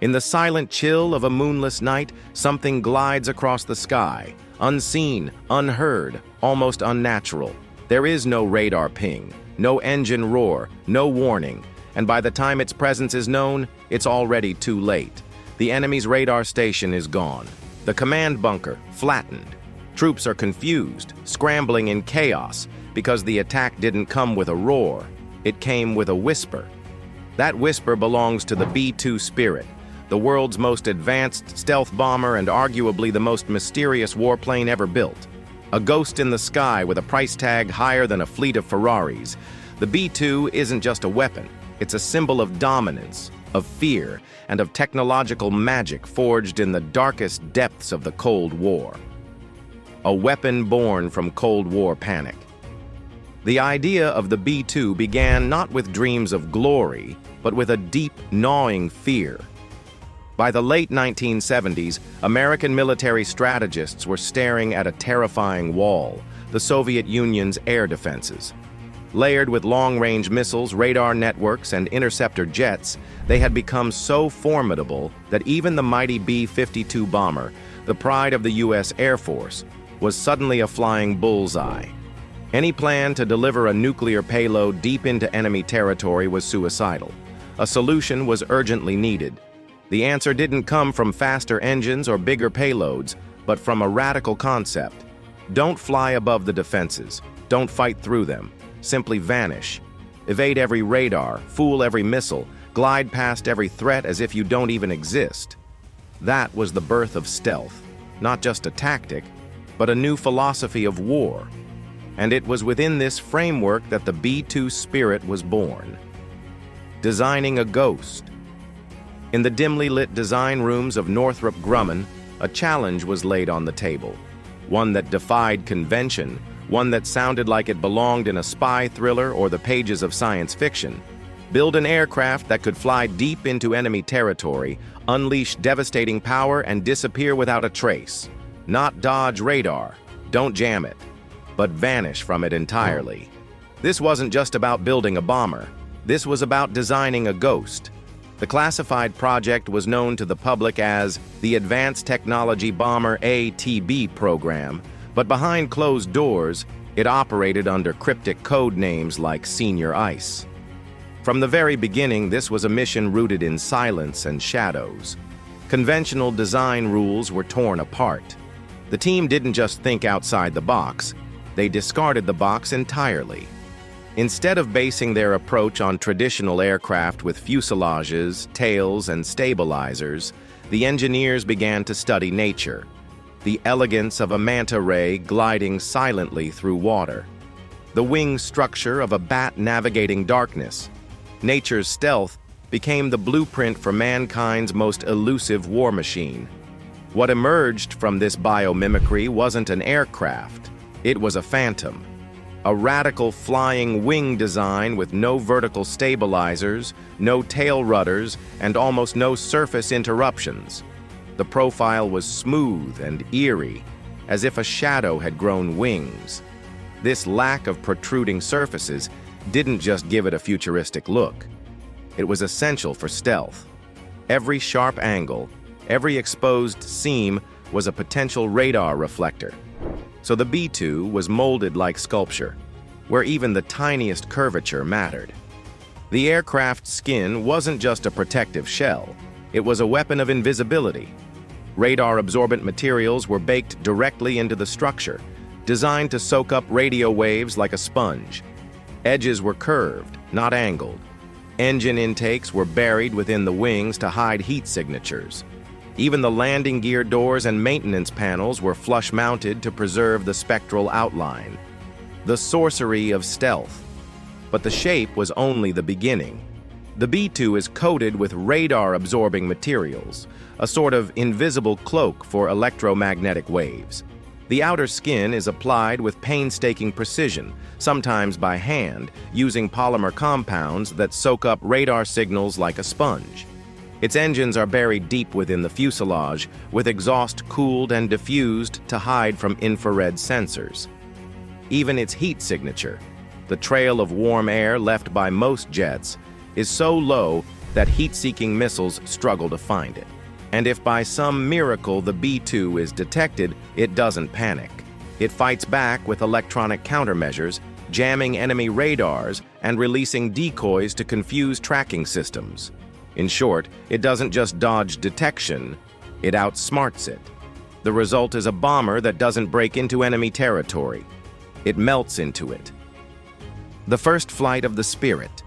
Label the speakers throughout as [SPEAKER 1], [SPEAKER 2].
[SPEAKER 1] In the silent chill of a moonless night, something glides across the sky, unseen, unheard, almost unnatural. There is no radar ping, no engine roar, no warning, and by the time its presence is known, it's already too late. The enemy's radar station is gone. The command bunker, flattened. Troops are confused, scrambling in chaos, because the attack didn't come with a roar. It came with a whisper. That whisper belongs to the B-2 Spirit, the world's most advanced stealth bomber and arguably the most mysterious warplane ever built. A ghost in the sky with a price tag higher than a fleet of Ferraris. The B-2 isn't just a weapon. It's a symbol of dominance, of fear, and of technological magic forged in the darkest depths of the Cold War. A weapon born from Cold War panic. The idea of the B-2 began not with dreams of glory, but with a deep, gnawing fear. By the late 1970s, American military strategists were staring at a terrifying wall, the Soviet Union's air defenses. Layered with long-range missiles, radar networks, and interceptor jets, they had become so formidable that even the mighty B-52 bomber, the pride of the U.S. Air Force, was suddenly a flying bullseye. Any plan to deliver a nuclear payload deep into enemy territory was suicidal. A solution was urgently needed. The answer didn't come from faster engines or bigger payloads, but from a radical concept. Don't fly above the defenses. Don't fight through them. Simply vanish. Evade every radar, fool every missile, glide past every threat as if you don't even exist. That was the birth of stealth. Not just a tactic, but a new philosophy of war. And it was within this framework that the B-2 Spirit was born. Designing a ghost. In the dimly lit design rooms of Northrop Grumman, a challenge was laid on the table. One that defied convention, one that sounded like it belonged in a spy thriller or the pages of science fiction. Build an aircraft that could fly deep into enemy territory, unleash devastating power, and disappear without a trace. Not dodge radar, don't jam it, but vanish from it entirely. This wasn't just about building a bomber. This was about designing a ghost. The classified project was known to the public as the Advanced Technology Bomber ATB program, but behind closed doors, it operated under cryptic code names like Senior Ice. From the very beginning, this was a mission rooted in silence and shadows. Conventional design rules were torn apart. The team didn't just think outside the box, they discarded the box entirely. Instead of basing their approach on traditional aircraft with fuselages, tails, and stabilizers, the engineers began to study nature. The elegance of a manta ray gliding silently through water. The wing structure of a bat navigating darkness. Nature's stealth became the blueprint for mankind's most elusive war machine. What emerged from this biomimicry wasn't an aircraft, it was a phantom. A radical flying wing design with no vertical stabilizers, no tail rudders, and almost no surface interruptions. The profile was smooth and eerie, as if a shadow had grown wings. This lack of protruding surfaces didn't just give it a futuristic look. It was essential for stealth. Every sharp angle, every exposed seam was a potential radar reflector. So the B-2 was molded like sculpture, where even the tiniest curvature mattered. The aircraft's skin wasn't just a protective shell, it was a weapon of invisibility. Radar-absorbent materials were baked directly into the structure, designed to soak up radio waves like a sponge. Edges were curved, not angled. Engine intakes were buried within the wings to hide heat signatures. Even the landing gear doors and maintenance panels were flush-mounted to preserve the spectral outline. The sorcery of stealth. But the shape was only the beginning. The B-2 is coated with radar-absorbing materials, a sort of invisible cloak for electromagnetic waves. The outer skin is applied with painstaking precision, sometimes by hand, using polymer compounds that soak up radar signals like a sponge. Its engines are buried deep within the fuselage, with exhaust cooled and diffused to hide from infrared sensors. Even its heat signature, the trail of warm air left by most jets, is so low that heat-seeking missiles struggle to find it. And if by some miracle the B-2 is detected, it doesn't panic. It fights back with electronic countermeasures, jamming enemy radars and releasing decoys to confuse tracking systems. In short, it doesn't just dodge detection, it outsmarts it. The result is a bomber that doesn't break into enemy territory. It melts into it. The first flight of the Spirit.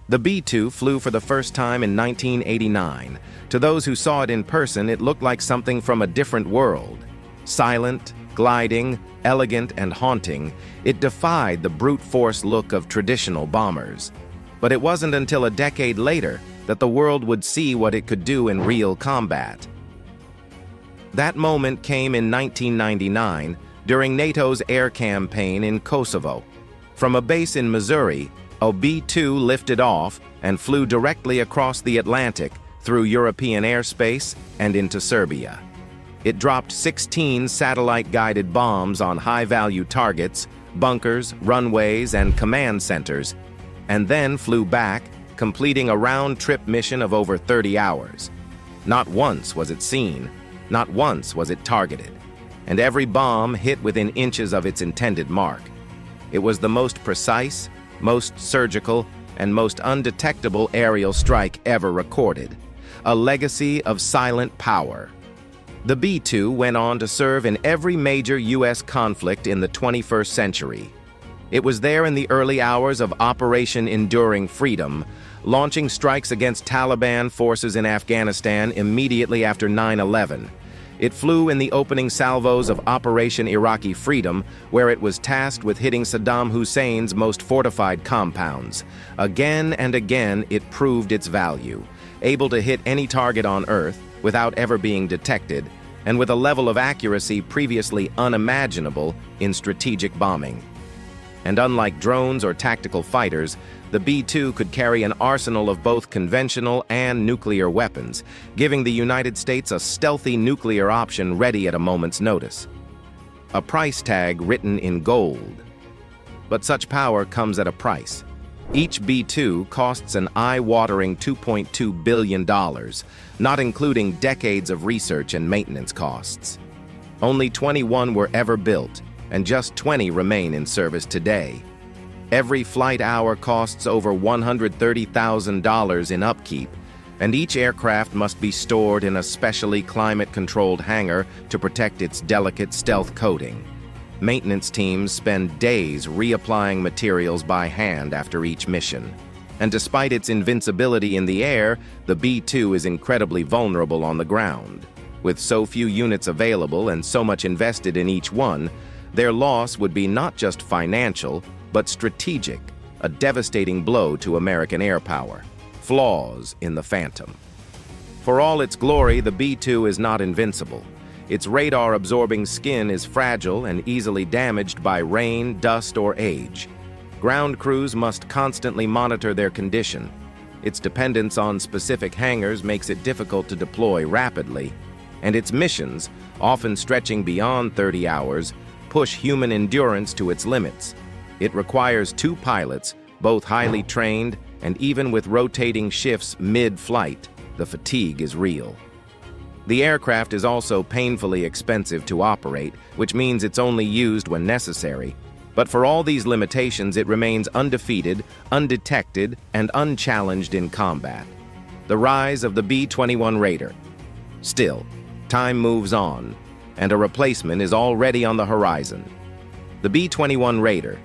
[SPEAKER 1] The B-2 flew for the first time in 1989. To those who saw it in person, it looked like something from a different world. Silent, gliding, elegant, and haunting, it defied the brute force look of traditional bombers. But it wasn't until a decade later that the world would see what it could do in real combat. That moment came in 1999 during NATO's air campaign in Kosovo. From a base in Missouri, a B-2 lifted off and flew directly across the Atlantic through European airspace and into Serbia. It dropped 16 satellite-guided bombs on high-value targets, bunkers, runways, and command centers, and then flew back, completing a round-trip mission of over 30 hours. Not once was it seen, not once was it targeted, and every bomb hit within inches of its intended mark. It was the most precise, most surgical, and most undetectable aerial strike ever recorded, a legacy of silent power. The B-2 went on to serve in every major U.S. conflict in the 21st century. It was there in the early hours of Operation Enduring Freedom, launching strikes against Taliban forces in Afghanistan immediately after 9/11. It flew in the opening salvos of Operation Iraqi Freedom, where it was tasked with hitting Saddam Hussein's most fortified compounds. Again and again, it proved its value, able to hit any target on Earth without ever being detected, and with a level of accuracy previously unimaginable in strategic bombing. And unlike drones or tactical fighters, the B-2 could carry an arsenal of both conventional and nuclear weapons, giving the United States a stealthy nuclear option ready at a moment's notice. A price tag written in gold. But such power comes at a price. Each B-2 costs an eye-watering $2.2 billion, not including decades of research and maintenance costs. Only 21 were ever built, and just 20 remain in service today. Every flight hour costs over $130,000 in upkeep, and each aircraft must be stored in a specially climate-controlled hangar to protect its delicate stealth coating. Maintenance teams spend days reapplying materials by hand after each mission. And despite its invincibility in the air, the B-2 is incredibly vulnerable on the ground. With so few units available and so much invested in each one, their loss would be not just financial, but strategic, a devastating blow to American air power. Flaws in the Phantom. For all its glory, the B-2 is not invincible. Its radar-absorbing skin is fragile and easily damaged by rain, dust, or age. Ground crews must constantly monitor their condition. Its dependence on specific hangars makes it difficult to deploy rapidly, and its missions, often stretching beyond 30 hours, push human endurance to its limits. It requires 2 pilots, both highly trained, and even with rotating shifts mid-flight, the fatigue is real. The aircraft is also painfully expensive to operate, which means it's only used when necessary. But for all these limitations, it remains undefeated, undetected, and unchallenged in combat. The rise of the B-21 Raider. Still, time moves on, and a replacement is already on the horizon. The B-21 Raider,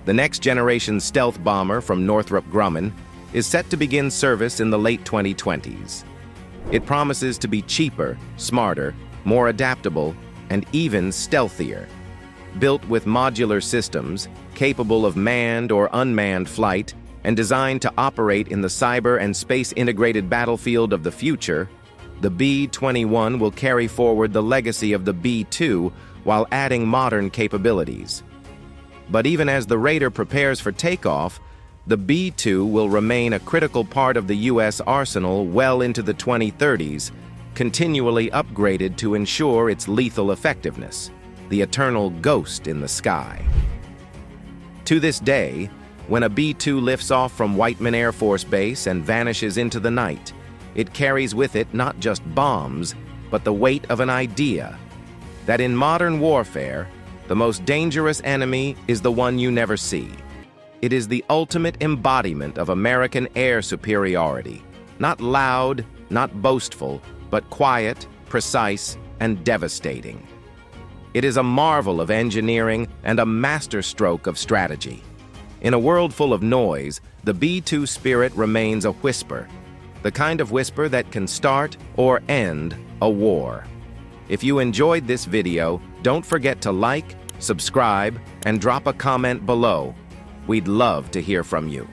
[SPEAKER 1] the next-generation stealth bomber from Northrop Grumman, is set to begin service in the late 2020s. It promises to be cheaper, smarter, more adaptable, and even stealthier. Built with modular systems, capable of manned or unmanned flight, and designed to operate in the cyber and space-integrated battlefield of the future, the B-21 will carry forward the legacy of the B-2 while adding modern capabilities. But even as the Raider prepares for takeoff, the B-2 will remain a critical part of the U.S. arsenal well into the 2030s, continually upgraded to ensure its lethal effectiveness, the eternal ghost in the sky. To this day, when a B-2 lifts off from Whiteman Air Force Base and vanishes into the night, it carries with it not just bombs, but the weight of an idea. That in modern warfare, the most dangerous enemy is the one you never see. It is the ultimate embodiment of American air superiority. Not loud, not boastful, but quiet, precise, and devastating. It is a marvel of engineering and a masterstroke of strategy. In a world full of noise, the B-2 Spirit remains a whisper, the kind of whisper that can start or end a war. If you enjoyed this video, don't forget to like, subscribe, and drop a comment below. We'd love to hear from you.